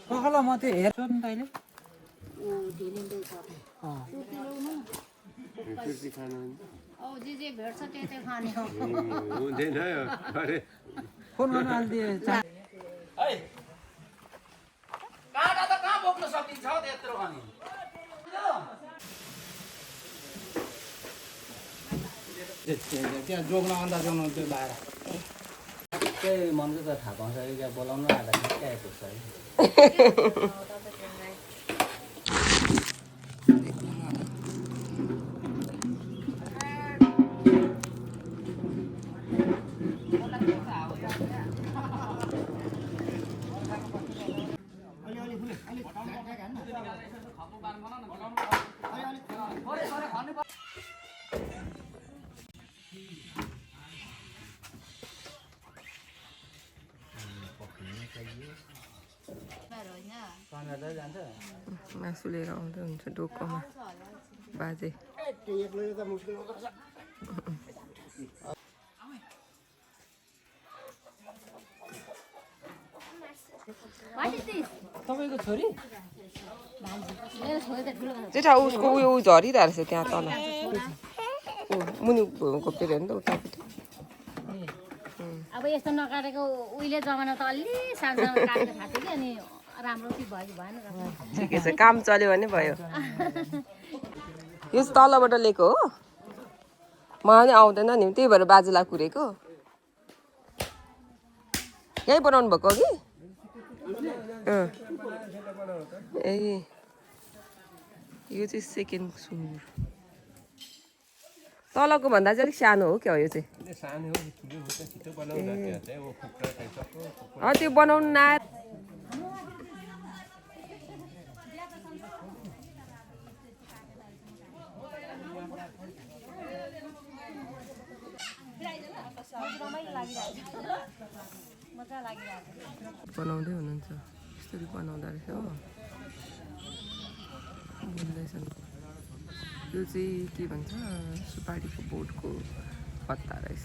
कखला म त्यो हेर्छु नि तैँले फोन गर्न हालिदिए काँटा त कहाँ बोक्न सकिन्छ त्यत्रो अनि त्यहाँ जोग्न अन्दाज गर्नु त्यो बाहिर त्यही मनको त थाहा पाउँछ क्या बोलाउनु आएर ठिकै आइपुग्छ है मासु लिएर आउँदै हुन्छ डोकोमा बाजे तपाईँको छोरी जेठा उसको उयो झरिरहेको रहेछ त्यहाँ तल मुनि घोप्टेर हेर्नु त उतापट्टि अब यस्तो नकाटेको उहिले जमाना त अलि सानो सानो काटेको थाहा थियो कि अनि राम्रो कि भयो कि भएन ठिकै छ काम चल्यो भने भयो यो चाहिँ तलबाट लिएको हो मलाई पनि आउँदैन नि त्यही भएर बाजेलाई कुरेको यहीँ बनाउनु भएको कि ए यो चाहिँ सेकेन्ड सुँगुर तलको भन्दा चाहिँ अलिक सानो हो क्या यो चाहिँ त्यो बनाउनु न बनाउँदै हुनुहुन्छ यसरी बनाउँदो रहेछ हो बोल्दैछन् यो चाहिँ के भन्छ सुपारीको बोटको पत्ता रहेछ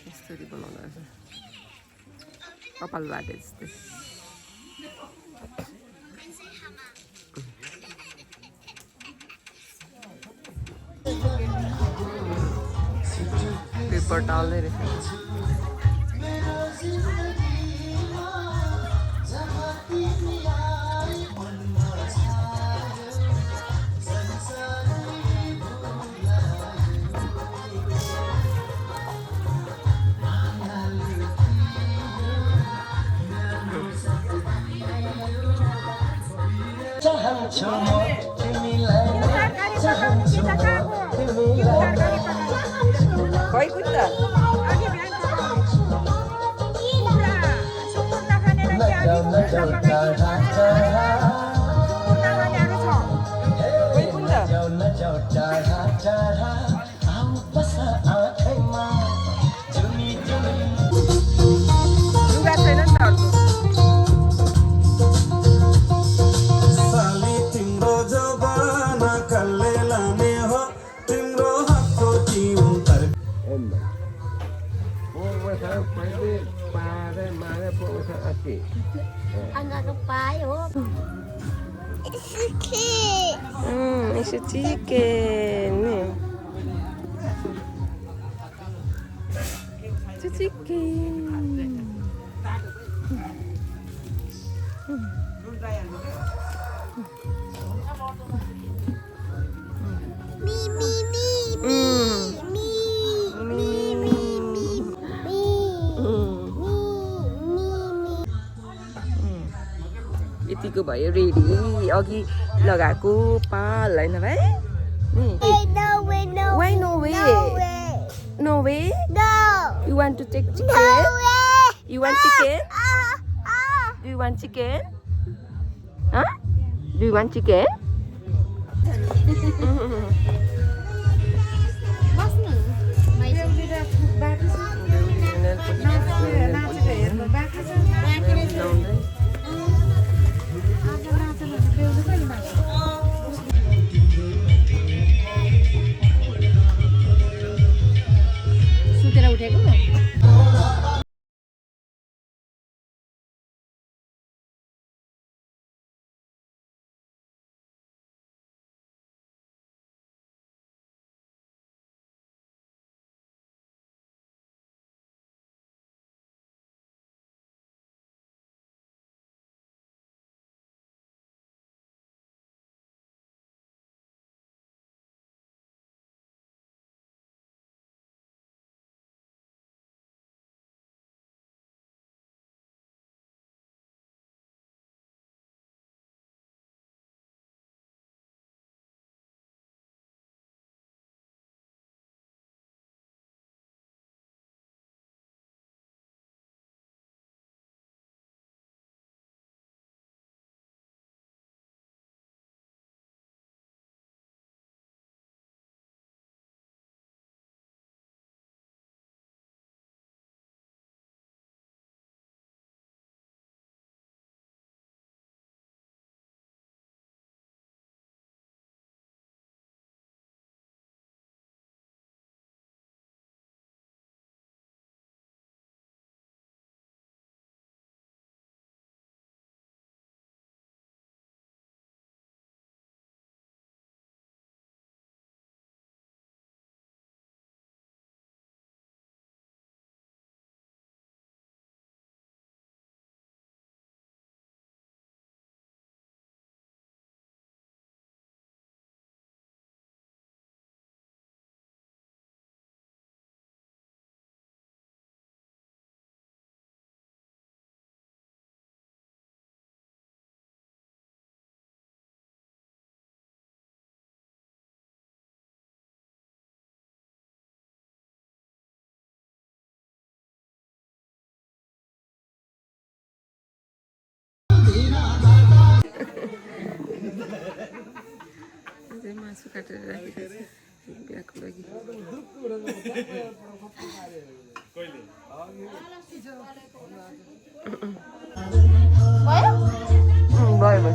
यसरी बनाउँदो रहेछ कपाल बाटे जस्तै पेपर टाल्दै रहेछ खै कुन लुगा छैन नि त अर्को It's a chicken. It's a chicken. यतिको भयो रेडी अघि लगाएको पाल हैन भाइ Why no way? No way? No. You want to take chicken? No way. You want chicken? Do you want chicken? Huh? Do you want chicken? मासु काटेर राखिरहेको छ बिहाको लागि भयो